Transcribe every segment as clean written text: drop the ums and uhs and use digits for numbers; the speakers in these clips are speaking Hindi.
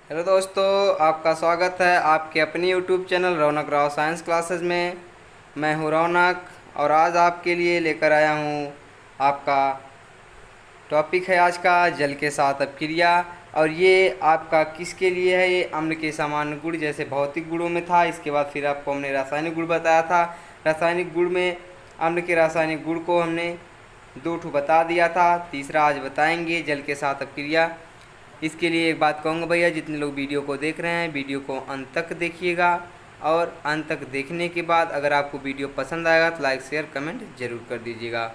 हेलो दोस्तों, आपका स्वागत है आपके अपनी यूट्यूब चैनल रौनक राव साइंस क्लासेस में। मैं हूं रौनक और आज आपके लिए लेकर आया हूं आपका टॉपिक है आज का जल के साथ अपक्रिया। और ये आपका किसके लिए है? ये अम्ल के सामान्य गुण जैसे भौतिक गुणों में था। इसके बाद फिर आपको हमने रासायनिक गुण बताया था। रासायनिक गुण में अम्ल के रासायनिक गुण को हमने दो ठो बता दिया था, तीसरा आज बताएंगे जल के साथ अपक्रिया। इसके लिए एक बात कहूँगा भैया, जितने लोग वीडियो को देख रहे हैं वीडियो को अंत तक देखिएगा और अंत तक देखने के बाद अगर आपको वीडियो पसंद आएगा तो लाइक शेयर कमेंट ज़रूर कर दीजिएगा।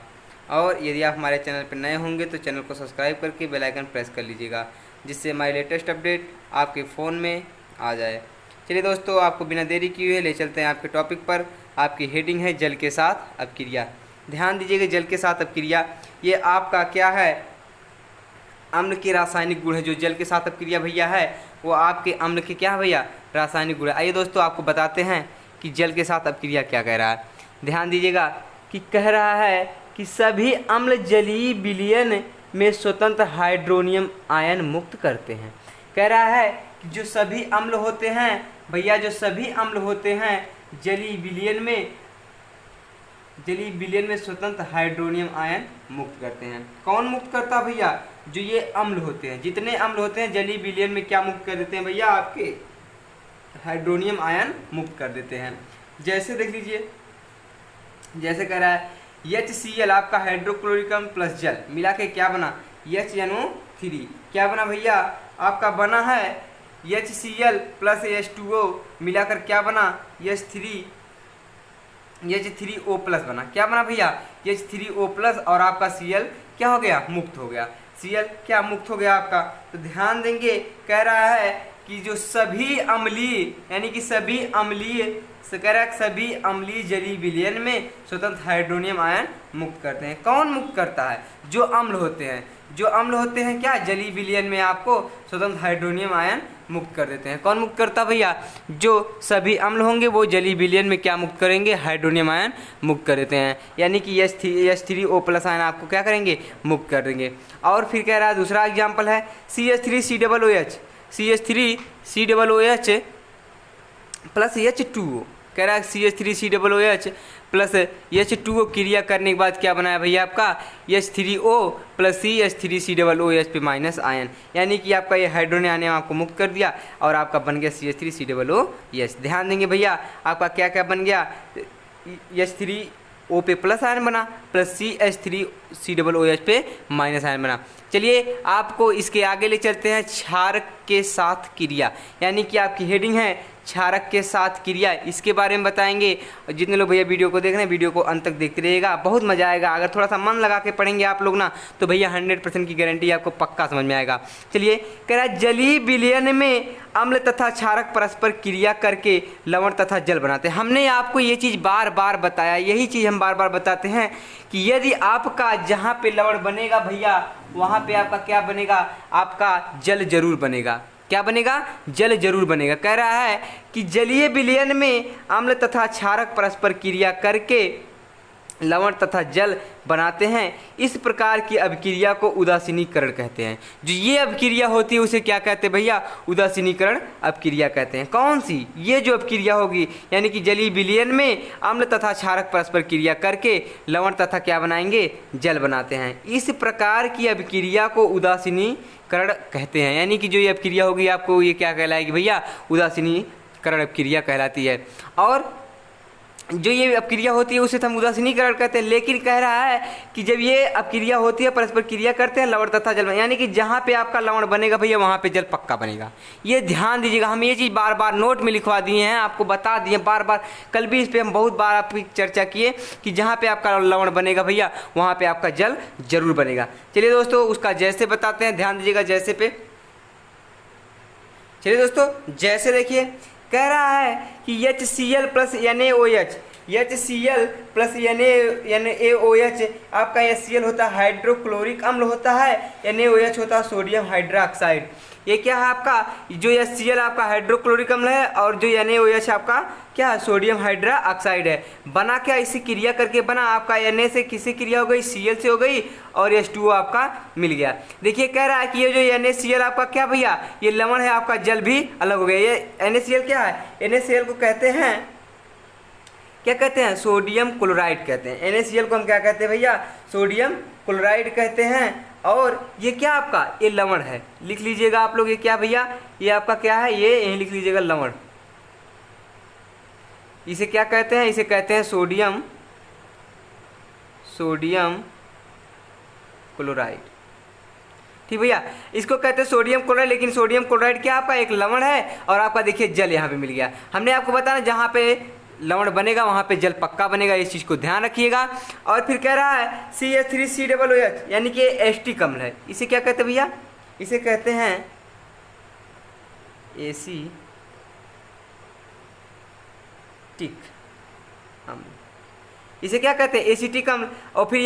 और यदि आप हमारे चैनल पर नए होंगे तो चैनल को सब्सक्राइब करके बेल आइकन प्रेस कर लीजिएगा, जिससे हमारी लेटेस्ट अपडेट आपके फ़ोन में आ जाए। चलिए दोस्तों, आपको बिना देरी किए हुए ले चलते हैं आपके टॉपिक पर। आपकी हेडिंग है जल के साथ अपक्रिया। ध्यान दीजिएगा, जल के साथ अपक्रिया ये आपका क्या है? अम्ल के रासायनिक गुण है। जो जल के साथ अपक्रिया भैया है वो आपके अम्ल के क्या है भैया? रासायनिक गुण है। आइए दोस्तों, आपको बताते हैं कि जल के साथ अपक्रिया क्या कह रहा है। ध्यान दीजिएगा कि कह रहा है कि सभी अम्ल जलीय विलयन में स्वतंत्र हाइड्रोनियम आयन मुक्त करते हैं। कह रहा है कि जो सभी अम्ल होते हैं भैया, जो सभी अम्ल होते हैं जलीय विलयन में स्वतंत्र हाइड्रोनियम आयन मुक्त करते हैं। कौन मुक्त करता है भैया? जो ये अम्ल होते हैं, जितने अम्ल होते हैं जलीय विलयन में क्या मुक्त कर देते हैं भैया? आपके हाइड्रोनियम आयन मुक्त कर देते हैं। जैसे देख लीजिए, जैसे कह रहा है HCl आपका हाइड्रोक्लोरिक अम्ल प्लस जल मिला के क्या बना? HNO3 क्या बना भैया? आपका बना है HCl प्लस H2O मिलाकर क्या बना? H3O प्लस बना। क्या बना भैया? H3O plus. और आपका Cl क्या हो गया? मुक्त हो गया। Cl क्या मुक्त हो गया आपका? तो ध्यान देंगे, कह रहा है कि जो सभी अम्लीय यानी कि सभी अम्लीय जलीय विलयन में स्वतंत्र हाइड्रोनियम आयन मुक्त करते हैं। कौन मुक्त करता है? जो अम्ल होते हैं। जो अम्ल होते हैं क्या? जलीय विलयन में आपको स्वतंत्र हाइड्रोनियम आयन मुक्त कर देते हैं। कौन मुक्त करता भैया? जो सभी अम्ल होंगे वो जलीय विलयन में क्या मुक्त करेंगे? हाइड्रोनियम आयन मुक्त कर देते हैं। यानी कि H3O प्लस आयन आपको क्या करेंगे? मुक्त कर देंगे। और फिर कह रहा है दूसरा एग्जाम्पल है CH3COOH CH3COOH प्लस H2O। कह रहा है CH3COOH प्लस H2O क्रिया करने के बाद क्या बनाया भैया? आपका H3O प्लस CH3COOH पे माइनस आयन, यानी कि आपका ये हाइड्रोनियम आयन आपको मुक्त कर दिया और आपका बन गया CH3COOH। ध्यान देंगे भैया, आपका क्या क्या बन गया? H3O पे प्लस आयन बना प्लस CH3COOH पे माइनस आयन बना। चलिए आपको इसके आगे ले चलते हैं क्षारक के साथ क्रिया, यानी कि आपकी हेडिंग है क्षारक के साथ क्रिया। इसके बारे में बताएंगे। और जितने लोग भैया वीडियो को देख रहे हैं वीडियो को अंत तक देखते रहिएगा, बहुत मजा आएगा। अगर थोड़ा सा मन लगा के पढ़ेंगे आप लोग ना तो भैया 100% की गारंटी आपको पक्का समझ में आएगा। चलिए, कह रहा है जलीय विलयन में अम्ल तथा क्षारक परस्पर क्रिया करके लवण तथा जल बनाते हैं। हमने आपको ये चीज़ बार बार बताया, यही चीज़ हम बार बार बताते हैं कि यदि आपका जहाँ पे लवण बनेगा भैया वहाँ पे आपका क्या बनेगा? आपका जल जरूर बनेगा। क्या बनेगा? जल जरूर बनेगा। कह रहा है कि जलीय विलयन में अम्ल तथा क्षारक परस्पर क्रिया करके लवण तथा जल बनाते हैं। इस प्रकार की अभिक्रिया को उदासीनीकरण कहते हैं। जो ये अभिक्रिया होती है उसे क्या कहते हैं भैया? उदासीनीकरण अभिक्रिया कहते हैं। कौन सी? ये जो अभिक्रिया होगी, यानी कि जलीय विलयन में अम्ल तथा क्षारक परस्पर क्रिया करके लवण तथा क्या बनाएंगे? जल बनाते हैं। इस प्रकार की अभिक्रिया को उदासीनीकरण कहते हैं। यानी कि जो ये अभिक्रिया होगी आपको ये क्या कहलाएगी भैया? उदासीनीकरण अभिक्रिया कहलाती है। और जो ये अपक्रिया होती है उसे हम उदासीनीकरण कहते हैं। लेकिन कह रहा है कि जब ये अपक्रिया होती है परस्पर क्रिया करते हैं लवण तथा जल, यानी कि जहाँ पे आपका लवण बनेगा भैया वहाँ पे जल पक्का बनेगा। ये ध्यान दीजिएगा, हम ये चीज़ बार बार नोट में लिखवा दिए हैं, आपको बता दिए बार बार। कल भी इस पर हम बहुत बार आपकी चर्चा किए कि जहाँ पे आपका लवण बनेगा भैया वहाँ पे आपका जल जरूर बनेगा। चलिए दोस्तों, उसका जैसे बताते हैं, ध्यान दीजिएगा जैसे पे। चलिए दोस्तों, जैसे देखिए, कह रहा है कि HCl प्लस NaOH आपका HCl होता है हाइड्रोक्लोरिक अम्ल होता है, NaOH होता है सोडियम हाइड्रोक्साइड। ये क्या है आपका, जो HCl आपका हाइड्रोक्लोरिक अम्ल है, और जो NaOH आपका क्या है, सोडियम हाइड्रा ऑक्साइड है। बना क्या, इसी क्रिया करके बना आपका, Na से किसी क्रिया हो गई, Cl से हो गई, और H2O आपका मिल गया। देखिए कह रहा है कि ये जो NaCl आपका क्या भैया, ये लवण है आपका, जल भी अलग हो गया। ये NaCl क्या है, NaCl को कहते हैं, क्या कहते हैं, सोडियम क्लोराइड कहते हैं। NaCl को हम क्या कहते हैं भैया, सोडियम क्लोराइड कहते हैं। और ये क्या आपका, ये लवण है, लिख लीजिएगा आप लोग, ये क्या भैया, ये आपका क्या है, ये यहीं लिख लीजिएगा लवण। इसे क्या कहते हैं, इसे कहते हैं सोडियम क्लोराइड। ठीक भैया, इसको कहते हैं सोडियम क्लोराइड, लेकिन सोडियम क्लोराइड क्या आपका एक लवण है, और आपका देखिए जल यहाँ पे मिल गया। हमने आपको बताया जहाँ पे लवण बनेगा वहाँ पे जल पक्का बनेगा, इस चीज़ को ध्यान रखिएगा। और फिर कह रहा है CH3COOH, यानी कि एसिटिक अम्ल है। इसे क्या कहते हैं भैया, इसे कहते हैं एसिटिक अम्ल, इसे क्या कहते हैं, एसिटिक अम्ल। और फिर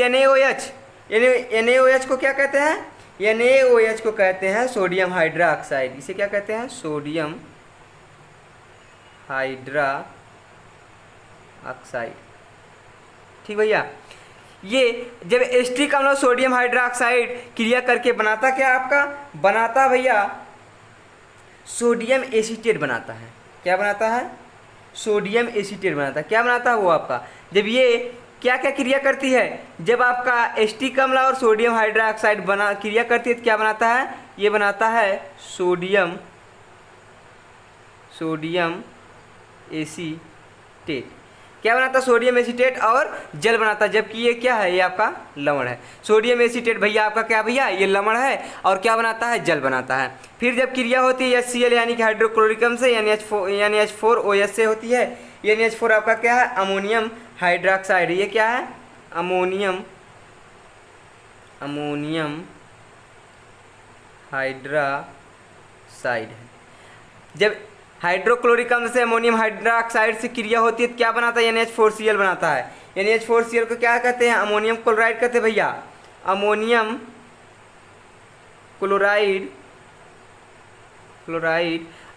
NaOH को क्या कहते हैं, NaOH को कहते हैं सोडियम हाइड्रा ऑक्साइड। इसे क्या कहते हैं, सोडियम हाइड्रा ऑक्साइड। ठीक भैया, ये जब एसिटिक अम्ल और सोडियम हाइड्रा ऑक्साइड क्रिया करके बनाता क्या आपका, बनाता भैया सोडियम एसीटेट बनाता है। क्या बनाता है, सोडियम एसीटेट बनाता है। क्या बनाता है वो आपका, जब ये क्या क्या क्रिया करती है, जब आपका एसिटिक अम्ल और सोडियम हाइड्रा ऑक्साइड बना क्रिया करती है तो क्या बनाता है, ये बनाता है सोडियम एसीटेट। क्या बनाता है, सोडियम एसीटेट, और जल बनाता है, जबकि ये क्या है, ये आपका लवण है। सोडियम एसीटेट भैया आपका क्या भैया, ये लवण है, और क्या बनाता है, जल बनाता है। फिर जब क्रिया होती है HCl यानी कि हाइड्रोक्लोरिक अम्ल से, यानी H4OH से होती है। NH4 आपका क्या है, अमोनियम हाइड्रोक्साइड। ये क्या है, अमोनियम हाइड्रोक्साइड है। जब हाइड्रोक्लोरिक अम्ल से अमोनियम हाइड्रोक्साइड से क्रिया होती है तो क्या बनाता है, NH4Cl बनाता है। NH4Cl को क्या कहते हैं, अमोनियम क्लोराइड कहते हैं भैया, अमोनियम क्लोराइड।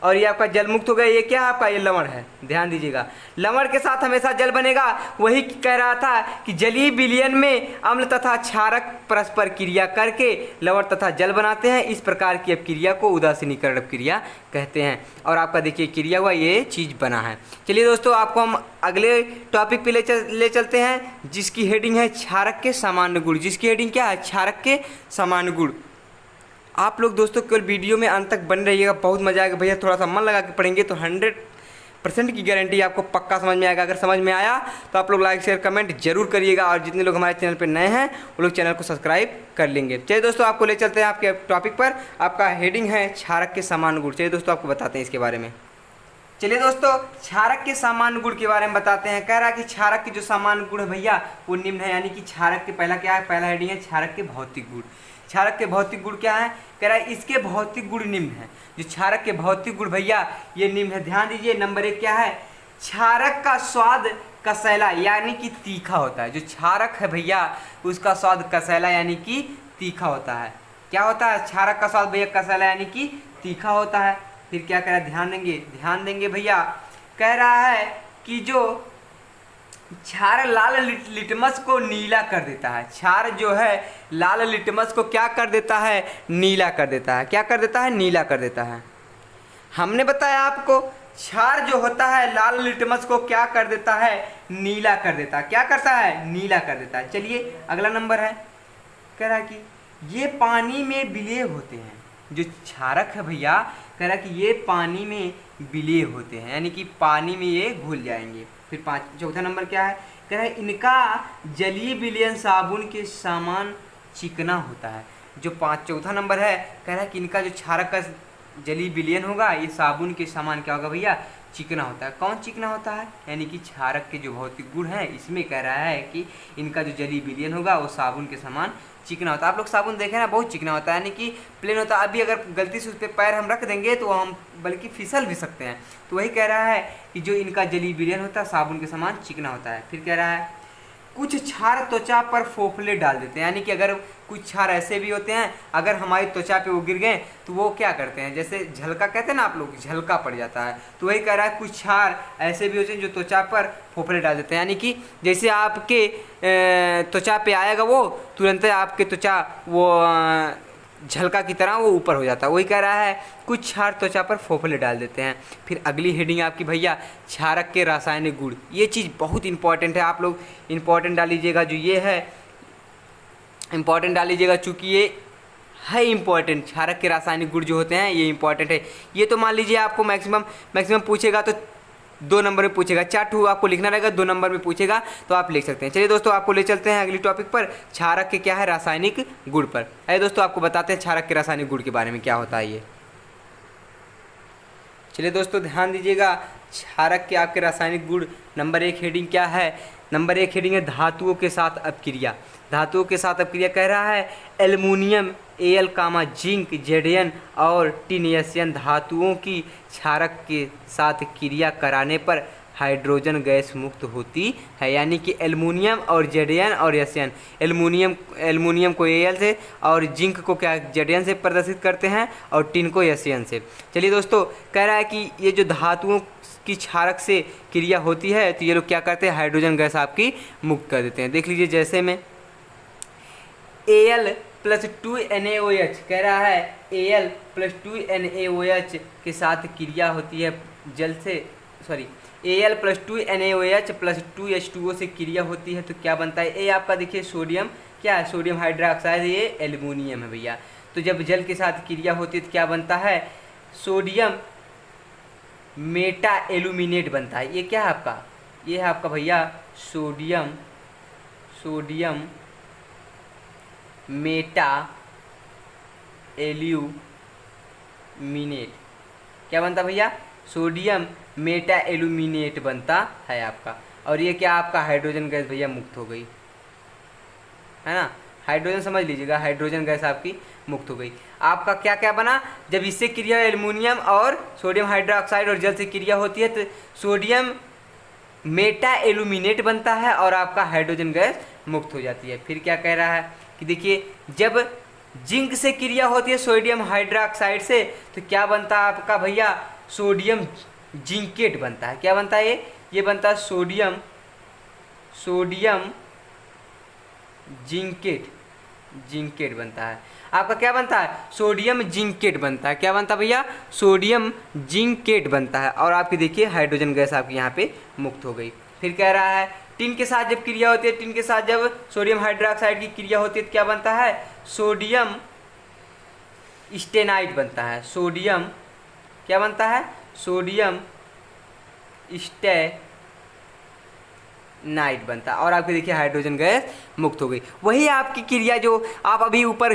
और ये आपका जल मुक्त हो गया। ये क्या आपका, ये लवण है, ध्यान दीजिएगा। लवण के साथ हमेशा जल बनेगा। वही कह रहा था कि जलीय विलयन में अम्ल तथा क्षारक परस्पर क्रिया करके लवण तथा जल बनाते हैं। इस प्रकार की क्रिया को उदासीनीकरण क्रिया कहते हैं। और आपका देखिए क्रिया हुआ, ये चीज़ बना है। चलिए दोस्तों, आपको हम अगले टॉपिक पे ले चलते हैं, जिसकी हेडिंग है क्षारक के सामान्य गुण। जिसकी हेडिंग क्या है, क्षारक के सामान्य गुण। आप लोग दोस्तों केवल वीडियो में अंत तक बने रहिएगा, बहुत मजा आएगा भैया। थोड़ा सा मन लगा के पढ़ेंगे तो 100% की गारंटी आपको पक्का समझ में आएगा। अगर समझ में आया तो आप लोग लाइक शेयर कमेंट जरूर करिएगा, और जितने लोग हमारे चैनल पर नए हैं वो लोग चैनल को सब्सक्राइब कर लेंगे। चलिए दोस्तों, आपको ले चलते हैं आपके टॉपिक पर। आपका हेडिंग है क्षारक के सामान्य गुण। चलिए दोस्तों, आपको बताते हैं इसके बारे में। चलिए दोस्तों, क्षारक के सामान्य गुण के बारे में बताते हैं। कह रहा है कि क्षारक के जो सामान्य गुण है भैया वो निम्न है। यानी कि क्षारक के पहला क्या है, पहला हेडिंग है क्षारक के भौतिक गुण। क्षारक के भौतिक गुण क्या है, कह रहा है इसके भौतिक गुण निम्न है। जो क्षारक के भौतिक गुण भैया ये निम्न है, ध्यान दीजिए। नंबर 1 क्या है, क्षारक का स्वाद कसैला यानी कि तीखा होता है। जो क्षारक है भैया उसका स्वाद कसैला यानी कि तीखा होता है। क्या होता है, क्षारक का स्वाद भैया कसैला यानी कि तीखा होता है। फिर क्या कह रहा है, ध्यान देंगे भैया। कह रहा है कि जो क्षार लाल लिटमस को नीला कर देता है। क्षार जो है लाल लिटमस को क्या कर देता है, नीला कर देता है। क्या कर देता है, नीला कर देता है। हमने बताया आपको क्षार जो होता है लाल लिटमस को क्या कर देता है, नीला कर देता है। क्या करता है, नीला कर देता है। चलिए अगला नंबर है, कह रहा है कि ये पानी में विलेय होते हैं। जो क्षारक है भैया कह रहा है कि ये पानी में विलेय होते हैं, यानी कि पानी में ये घुल जाएंगे। फिर चौथा नंबर क्या है, कह रहा है इनका जलीय विलयन साबुन के समान चिकना होता है। जो चौथा नंबर है, कह रहा है कि इनका जो क्षारक का जलीय विलयन होगा ये साबुन के समान क्या होगा भैया, चिकना होता है। कौन चिकना होता है, यानी कि क्षारक के जो भौतिक गुण है इसमें कह रहा है कि इनका जो जलीय विलयन होगा वो साबुन के समान चिकना होता है। आप लोग साबुन देखें ना, बहुत चिकना होता है, यानी कि प्लेन होता है। अभी अगर गलती से उस पर पैर हम रख देंगे तो हम बल्कि फिसल भी सकते हैं। तो वही कह रहा है कि जो इनका जलीय विलयन होता है साबुन के समान चिकना होता है। फिर कह रहा है कुछ क्षार त्वचा पर फोफले डाल देते हैं, यानी कि अगर कुछ क्षार ऐसे भी होते हैं अगर हमारी त्वचा पे वो गिर गए तो वो क्या करते हैं, जैसे झलका कहते हैं ना आप लोग, झलका पड़ जाता है। तो वही कह रहा है कुछ क्षार ऐसे भी होते हैं जो त्वचा पर फोफले डाल देते हैं, यानी कि जैसे आपके त्वचा पे आएगा वो तुरंत आपके त्वचा वो झलका की तरह वो ऊपर हो जाता है। वही कह रहा है कुछ क्षार त्वचा पर फोफले डाल देते हैं। फिर अगली हेडिंग आपकी भैया क्षारक के रासायनिक गुण। ये चीज़ बहुत इंपॉर्टेंट है, आप लोग इंपॉर्टेंट डाल लीजिएगा। जो ये है इंपॉर्टेंट डाल लीजिएगा, चूँकि ये है इंपॉर्टेंट। क्षारक के रासायनिक गुण जो होते हैं ये इंपॉर्टेंट है। ये तो मान लीजिए आपको मैक्सिमम पूछेगा तो 2 नंबर में पूछेगा, 4 आपको लिखना रहेगा, 2 नंबर में पूछेगा तो आप लिख सकते हैं। चलिए दोस्तों आपको ले चलते हैं अगली टॉपिक पर, क्षारक के क्या है रासायनिक गुण पर। आइए दोस्तों आपको बताते हैं क्षारक के रासायनिक गुण के बारे में क्या होता है ये। चलिए दोस्तों ध्यान दीजिएगा, क्षारक के आपके रासायनिक गुण नंबर 1 हेडिंग क्या है। नंबर 1 हेडिंग है धातुओं के साथ अपक्रिया। धातुओं के साथ अपक्रिया कह रहा है एल्युमिनियम Al, जिंक Zn और टिन Sn धातुओं की क्षारक के साथ क्रिया कराने पर हाइड्रोजन गैस मुक्त होती है, यानी कि एल्युमिनियम और Zn और Sn, एल्युमिनियम को Al से और जिंक को क्या Zn से प्रदर्शित करते हैं और टिन को Sn से। चलिए दोस्तों कह रहा है कि ये जो धातुओं की क्षारक से क्रिया होती है तो ये लोग क्या करते हैं, हाइड्रोजन गैस आपकी मुक्त कर देते हैं। देख लीजिए जैसे में Al+2NaOH कह रहा है Al+2NaOH के साथ क्रिया होती है जल से, Al+2NaOH+2H2O से क्रिया होती है तो क्या बनता है। ए आपका देखिए सोडियम, क्या है सोडियम हाइड्रोक्साइड, ये एल्युमिनियम है भैया। तो जब जल के साथ क्रिया होती है तो क्या बनता है, सोडियम मेटा एल्यूमिनेट बनता है। ये क्या है आपका, ये है आपका भैया सोडियम मेटा एल्यूमिनेट। क्या बनता भैया, सोडियम मेटा एल्यूमिनेट बनता है आपका। और ये क्या आपका हाइड्रोजन गैस भैया मुक्त हो गई है ना, हाइड्रोजन समझ लीजिएगा, हाइड्रोजन गैस आपकी मुक्त हो गई। आपका क्या क्या बना, जब इससे क्रिया एल्युमिनियम और सोडियम हाइड्रोक्साइड और जल से क्रिया होती है तो सोडियम मेटा एल्यूमिनेट बनता है और आपका हाइड्रोजन गैस मुक्त हो जाती है। फिर क्या कह रहा है कि देखिए जब जिंक से क्रिया होती है सोडियम हाइड्रोक्साइड से तो क्या बनता है आपका भैया, सोडियम जिंकेट बनता है। क्या बनता है ये बनता है सोडियम जिंकेट बनता है आपका। क्या बनता है, सोडियम जिंकेट बनता है। क्या बनता है भैया, सोडियम जिंकेट बनता है और आपकी देखिए हाइड्रोजन गैस आपकी यहाँ पे मुक्त हो गई। फिर कह रहा है टिन के साथ जब क्रिया होती है, टिन के साथ जब सोडियम हाइड्रोक्साइड की क्रिया होती है तो क्या बनता है, सोडियम स्टेनाइट बनता है। सोडियम क्या बनता है, सोडियम स्टेनाइट बनता है और आपके देखिए हाइड्रोजन गैस मुक्त हो गई। वही आपकी क्रिया जो आप अभी ऊपर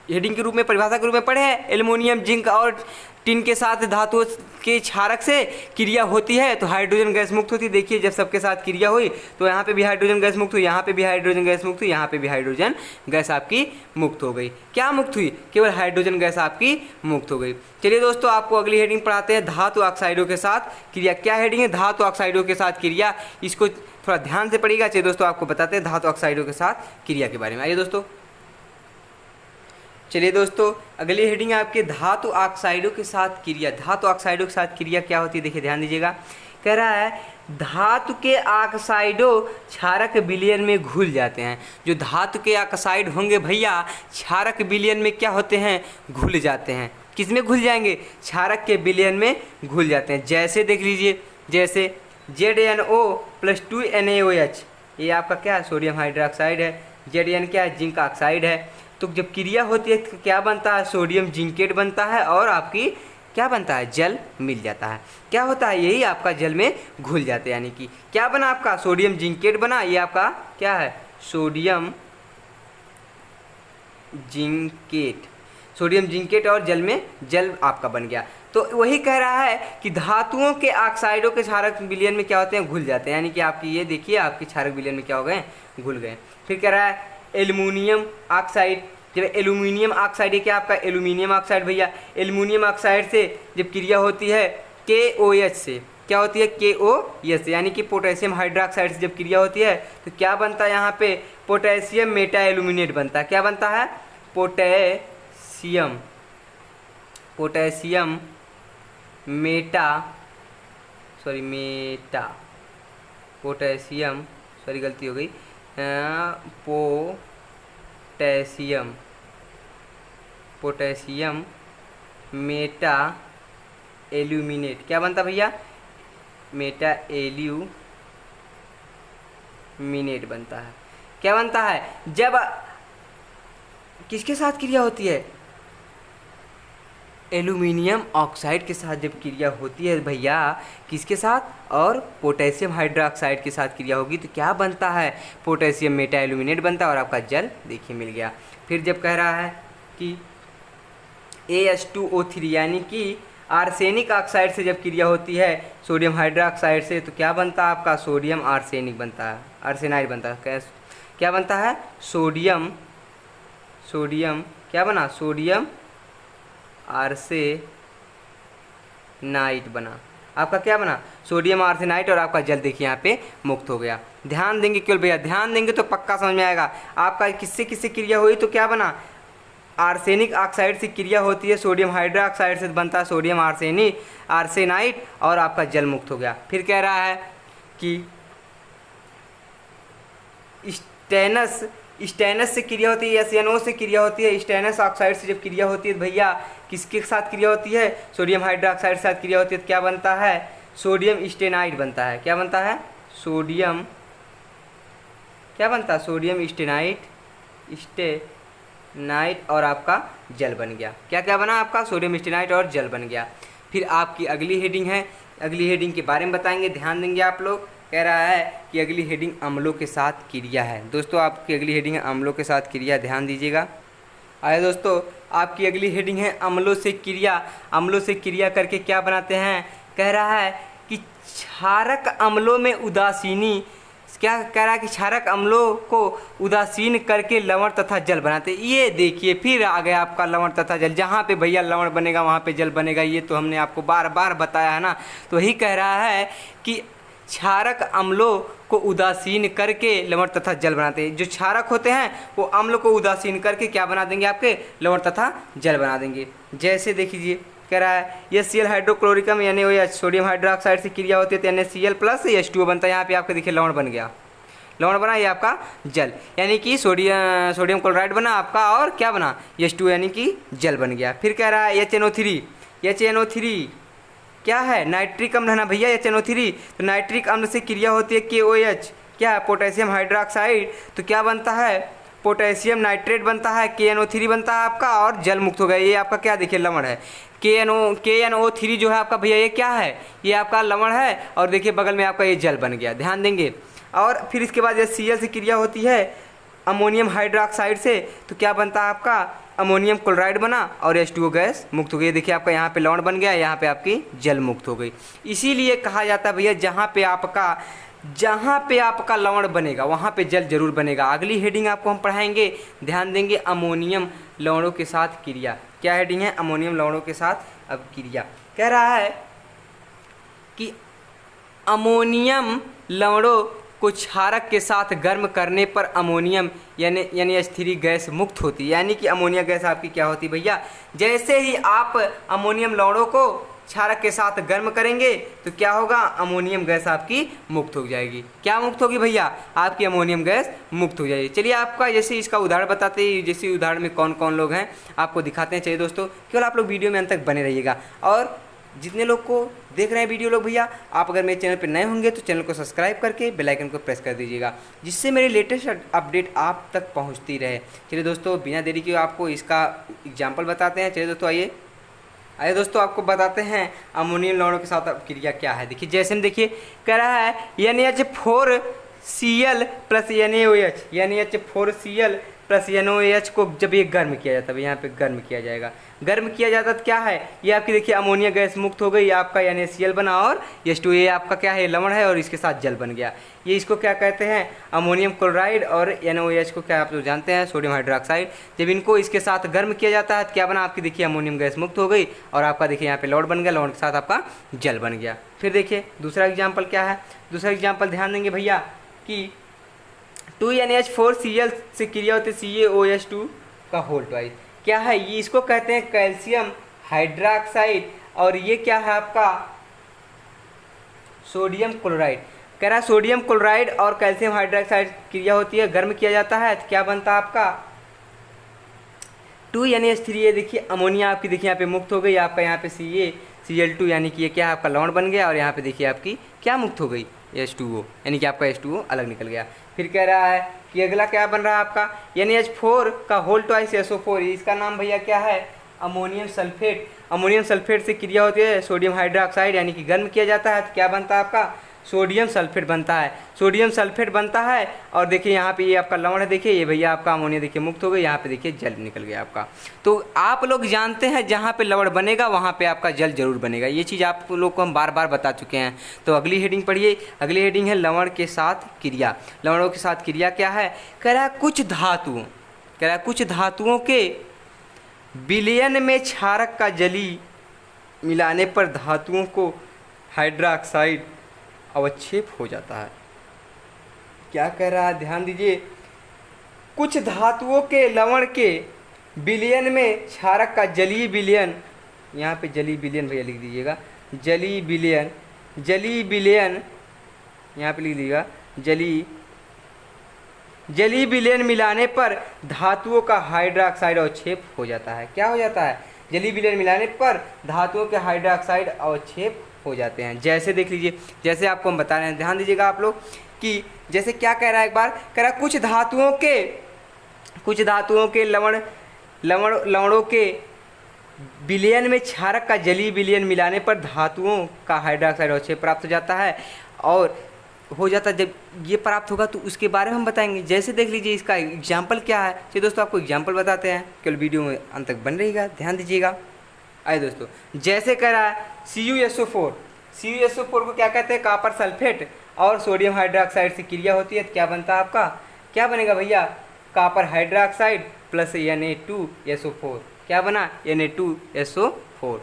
हेडिंग के रूप में परिभाषा के रूप में पढ़े हैं, एल्युमिनियम जिंक और टिन के साथ धातुओं के क्षारक से क्रिया होती है तो हाइड्रोजन गैस मुक्त होती है। देखिए जब सबके साथ क्रिया हुई तो यहाँ पे भी हाइड्रोजन गैस मुक्त हुई, यहाँ पे भी हाइड्रोजन गैस मुक्त हुई, यहाँ पे भी हाइड्रोजन गैस आपकी मुक्त हो गई। क्या मुक्त हुई, केवल हाइड्रोजन गैस आपकी मुक्त हो गई। चलिए दोस्तों आपको अगली हेडिंग पढ़ाते हैं, धातु ऑक्साइडों के साथ क्रिया। क्या हेडिंग है, धातु ऑक्साइडों के साथ क्रिया। इसको थोड़ा ध्यान से पढ़िएगा। चलिए दोस्तों आपको बताते हैं धातु ऑक्साइडों के साथ क्रिया के बारे में। आइए दोस्तों, चलिए दोस्तों अगली हेडिंग है आपके धातु ऑक्साइडों के साथ क्रिया। धातु ऑक्साइडों के साथ क्रिया क्या होती है, देखिए ध्यान दीजिएगा। कह रहा है धातु के ऑक्साइडों क्षारक विलयन में घुल जाते हैं। जो धातु के ऑक्साइड होंगे भैया क्षारक विलयन में क्या होते हैं, घुल जाते हैं। किस में घुल जाएंगे, क्षारक के विलयन में घुल जाते हैं। जैसे देख लीजिए, जैसे ZnO+2NaOH ये आपका क्या है, सोडियम हाइड्रोक्साइड है। Zn क्या है, जिंक ऑक्साइड है। तो जब क्रिया होती है तो क्या बनता है, सोडियम जिंकेट बनता है और आपकी क्या बनता है, जल मिल जाता है। क्या होता है, यही आपका जल में घुल जाते हैं। यानी कि क्या बना आपका, सोडियम जिंकेट बना। ये आपका क्या है, सोडियम जिंकेट और जल में जल आपका बन गया। तो वही कह रहा है कि धातुओं के ऑक्साइडों के क्षारक विलयन में क्या होते हैं, घुल जाते हैं। यानी कि आपकी ये देखिए आपके क्षारक विलयन में क्या हो गए, घुल गए। फिर कह रहा है एल्युमिनियम ऑक्साइड। जब एल्युमिनियम ऑक्साइड है क्या आपका, एल्युमिनियम ऑक्साइड भैया। एल्युमिनियम ऑक्साइड से जब क्रिया होती है KOH से, क्या होती है KOS, यानी कि पोटेशियम हाइड्रोक्साइड से जब क्रिया होती है तो क्या बनता है यहाँ पे पोटेशियम मेटा एल्यूमिनेट बनता है। क्या बनता है पोटेशियम मेटा पोटेशियम गलती हो गई, पोटेशियम मेटा एल्यूमिनेट क्या बनता भैया मेटा एल्यूमिनेट बनता है। क्या बनता है जब किसके साथ क्रिया होती है एल्यूमिनियम ऑक्साइड के साथ जब क्रिया होती है भैया, किसके साथ और पोटेशियम हाइड्रोक्साइड के साथ क्रिया होगी तो क्या बनता है पोटेशियम मेटा एल्यूमिनेट बनता है और आपका जल देखिए मिल गया। फिर जब कह रहा है कि AH2O3 यानी कि आर्सेनिक ऑक्साइड से जब क्रिया होती है सोडियम हाइड्रोक्साइड से तो क्या बनता है आपका सोडियम आर्सेनिक बनता है, आर्सेनाइड बनता है। क्या बनता है सोडियम क्या बना सोडियम आर्सेनाइट बना, आपका क्या बना सोडियम आर्सेनाइट और आपका जल देखिए यहाँ पे मुक्त हो गया। ध्यान देंगे केवल भैया, ध्यान देंगे तो पक्का समझ में आएगा। आपका किससे किससे क्रिया हुई तो क्या बना आर्सेनिक ऑक्साइड से क्रिया होती है सोडियम हाइड्रोक्साइड से बनता है सोडियम आर्सेनाइट और आपका जल मुक्त हो गया। फिर कह रहा है कि स्टेनस से क्रिया होती है SNO से क्रिया होती है। स्टेनस ऑक्साइड से जब क्रिया होती है भैया किसके साथ क्रिया होती है सोडियम हाइड्रोक्साइड के साथ क्रिया होती है तो क्या बनता है सोडियम स्टेनाइड बनता है। क्या बनता है सोडियम स्टेनाइट और आपका जल बन गया। क्या क्या बना आपका सोडियम स्टेनाइट और जल बन गया। फिर आपकी अगली हेडिंग है, अगली हेडिंग के बारे में बताएंगे, ध्यान देंगे आप लोग। कह रहा है कि अगली हेडिंग अम्लों के साथ क्रिया है। दोस्तों आपकी अगली हेडिंग है अम्लों के साथ क्रिया, ध्यान दीजिएगा। आइए दोस्तों आपकी अगली हेडिंग है अम्लों से क्रिया। अम्लों से क्रिया करके क्या बनाते हैं, कह रहा है कि क्षारक अम्लों में उदासीनी, क्या कह रहा है कि क्षारक अम्लों को उदासीन करके लवण तथा जल बनाते हैं। ये देखिए फिर आ गया आपका लवण तथा जल, जहाँ पे भैया लवण बनेगा वहाँ पे जल बनेगा, ये तो हमने आपको बार बार बताया है ना। तो यही कह रहा है कि क्षारक अम्लों को उदासीन करके लवण तथा जल बनाते हैं। जो क्षारक होते हैं वो अम्ल को उदासीन करके क्या बना देंगे आपके लवण तथा जल बना देंगे। जैसे देखिए कह रहा है HCl हाइड्रोक्लोरिकम यानी सोडियम हाइड्रोक्साइड से क्रिया होती है तो NaCl प्लस H2O बनता है। यहाँ पे आपके देखिए लवण बन गया, लवण बना ये आपका जल, यानी कि सोडियम क्लोराइड बना आपका और क्या बना H2O यानी कि जल बन गया। फिर कह रहा है HNO3 क्या है नाइट्रिक अम्ल है ना भैया HNO3, तो नाइट्रिक अम्ल से क्रिया होती है KOH क्या है पोटेशियम हाइड्रोक्साइड, तो क्या बनता है पोटेशियम नाइट्रेट बनता है, KNO3 बनता है आपका और जल मुक्त हो गया। ये आपका क्या देखिए लवण है KNO3 जो है आपका भैया ये क्या है ये आपका लवण है और देखिए बगल में आपका ये जल बन गया, ध्यान देंगे। और फिर इसके बाद HCl से क्रिया होती है अमोनियम हाइड्रोक्साइड से तो क्या बनता है आपका अमोनियम क्लोराइड बना और H2O गैस मुक्त हो गई। देखिए आपका यहाँ पे लवण बन गया, यहाँ पे आपकी जल मुक्त हो गई। इसीलिए कहा जाता है भैया जहाँ पे आपका लवण बनेगा वहाँ पे जल जरूर बनेगा। अगली हेडिंग आपको हम पढ़ाएंगे, ध्यान देंगे अमोनियम लवणों के साथ क्रिया। क्या हेडिंग है अमोनियम लवणों के साथ अब क्रिया। कह रहा है कि अमोनियम लवणों को क्षारक के साथ गर्म करने पर अमोनियम यानी H3 गैस मुक्त होती है। यानी कि अमोनिया गैस आपकी क्या होती है भैया, जैसे ही आप अमोनियम लवणों को क्षारक के साथ गर्म करेंगे तो क्या होगा अमोनियम गैस आपकी मुक्त हो जाएगी। क्या मुक्त होगी भैया आपकी अमोनियम गैस मुक्त हो जाएगी। चलिए आपका जैसे इसका उदाहरण बताते हैं, जैसे उदाहरण में कौन कौन लोग हैं आपको दिखाते हैं। चलिए दोस्तों केवल आप लोग वीडियो में अंत तक बने रहिएगा और जितने लोग को देख रहे हैं वीडियो लोग भैया आप अगर मेरे चैनल पर नए होंगे तो चैनल को सब्सक्राइब करके बेल आइकन को प्रेस कर दीजिएगा जिससे मेरी लेटेस्ट अपडेट आप तक पहुंचती रहे। चलिए दोस्तों बिना देरी के आपको इसका एग्जांपल बताते हैं। चलिए दोस्तों आइए दोस्तों आपको बताते हैं अमोनियम लवणों के साथ क्रिया क्या है। देखिए जैसे में देखिए कह रहा है NaH4Cl plus NaOH NaH4Cl plus NaOH को जब ये गर्म किया जाता है, यहाँ पे गर्म किया जाएगा, गर्म किया जाता तो क्या है, ये आपकी देखिए अमोनिया गैस मुक्त हो गई, आपका NaCl बना और H2A आपका क्या है, लवण है और इसके साथ जल बन गया। ये इसको क्या कहते हैं, अमोनियम क्लोराइड, और NaOH को क्या आप लोग जानते हैं, सोडियम हाइड्रोक्साइड। जब इनको इसके साथ गर्म किया जाता है तो क्या बना, आपकी देखिए अमोनियम गैस मुक्त हो गई और आपका देखिए यहाँ पे लवण बन गया, लवण के साथ आपका जल बन गया। फिर देखिए दूसरा एग्जाम्पल क्या है, दूसरा एग्जाम्पल ध्यान देंगे भैया कि 2NH4Cl से क्रिया होती है CaOH2 का होल ट्वाइस। क्या है ये, इसको कहते हैं कैल्शियम हाइड्रोक्साइड, और ये क्या है आपका सोडियम क्लोराइड। कह रहा है सोडियम क्लोराइड और कैल्शियम हाइड्रोक्साइड क्रिया होती है, गर्म किया जाता है तो क्या बनता है आपका 2NH3। ये देखिए अमोनिया आपकी देखिए यहाँ पे मुक्त हो गई, आपका यहाँ पे CaCl2 यानी कि ये क्या है आपका लवण बन गया, और यहाँ पे देखिए आपकी क्या मुक्त हो गई, H2O, यानी कि आपका H2O अलग निकल गया। फिर कह रहा है कि अगला क्या बन रहा है आपका NH4 का होल ट्वाइस SO4, इसका नाम भैया क्या है, अमोनियम सल्फेट। अमोनियम सल्फेट से क्रिया होती है सोडियम हाइड्रोक्साइड, यानी कि गर्म किया जाता है तो क्या बनता है आपका सोडियम सल्फेट बनता है, सोडियम सल्फेट बनता है। और देखिए यहाँ पे ये आपका लवण है, देखिए ये भैया आपका अमोनिया देखिए मुक्त हो गई, यहाँ पे देखिए जल निकल गया आपका। तो आप लोग जानते हैं जहाँ पे लवण बनेगा वहाँ पे आपका जल जरूर बनेगा, ये चीज़ आप लोग को हम बार बार बता चुके हैं। तो अगली हेडिंग पढ़िए, अगली हेडिंग है लवण के साथ क्रिया। लवणों के साथ क्रिया क्या है, कह रहा है कुछ धातुओं, कह रहा है कुछ धातुओं के विलयन में क्षारक का जली मिलाने पर धातुओं को हाइड्रोक्साइड अवक्षेप हो जाता है। क्या कह रहा है, ध्यान दीजिए, कुछ धातुओं के लवण के विलयन में क्षारक का जलीय विलयन, यहाँ पे जलीय विलयन भैया लिख दीजिएगा, जलीय विलयन, जलीय विलयन यहाँ पे लिख दीजिएगा, जलीय विलयन मिलाने पर धातुओं का हाइड्रोक्साइड अवक्षेप हो जाता है। क्या हो जाता है, जलीय विलयन मिलाने पर धातुओं के हाइड्रोक्साइड अवक्षेप हो जाते हैं। जैसे देख लीजिए, जैसे आपको हम बता रहे हैं, ध्यान दीजिएगा आप लोग कि जैसे क्या कह रहा है, एक बार कह रहा है कुछ धातुओं के लवणों के विलयन में क्षारक का जलीय विलयन मिलाने पर धातुओं का हाइड्रोक्साइड अवक्षेप प्राप्त हो जाता है, और हो जाता है। जब ये प्राप्त होगा तो उसके बारे में हम बताएंगे। जैसे देख लीजिए इसका एग्जाम्पल क्या है, चलिए दोस्तों आपको एग्जाम्पल बताते हैं, केवल वीडियो में अंत तक बन रहेगा, ध्यान दीजिएगा। आइए दोस्तों, जैसे कह रहा है CuSO4, CuSO4 को क्या कहते हैं, कॉपर सल्फेट और सोडियम हाइड्रोक्साइड से क्रिया होती है तो क्या बनता है आपका, क्या बनेगा भैया, कॉपर हाइड्रोक्साइड प्लस Na2SO4, क्या बना Na2SO4।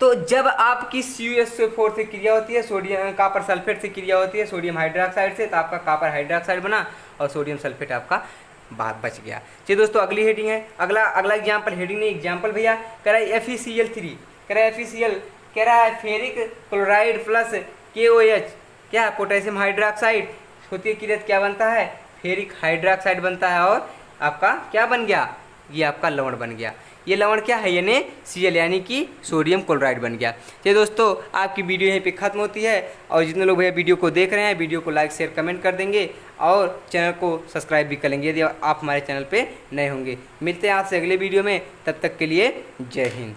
तो जब आपकी CuSO4 से क्रिया होती है, सोडियम कॉपर सल्फेट से क्रिया होती है सोडियम हाइड्रोक्साइड से, तो आपका कॉपर हाइड्रोक्साइड बना और सोडियम सल्फेट आपका बच गया। चलिए दोस्तों अगली हेडिंग है, अगला एग्जाम्पल, हेडिंग नहीं एग्जाम्पल भैया, कह रहा है FeCl3, कह रहा है FeCl, कह रहा है फेरिक क्लोराइड प्लस KOH, क्या है पोटेशियम हाइड्रोक्साइड होती है क्रिया, क्या बनता है फेरिक हाइड्रोक्साइड बनता है, और आपका क्या बन गया, ये आपका लवण बन गया। ये लवण क्या है, NaCl यानी कि सोडियम क्लोराइड बन गया। चलिए दोस्तों आपकी वीडियो यहीं पे ख़त्म होती है, और जितने लोग भैया वीडियो को देख रहे हैं वीडियो को लाइक शेयर कमेंट कर देंगे और चैनल को सब्सक्राइब भी कर लेंगे यदि आप हमारे चैनल पे नए होंगे। मिलते हैं आपसे अगले वीडियो में, तब तक के लिए जय हिंद।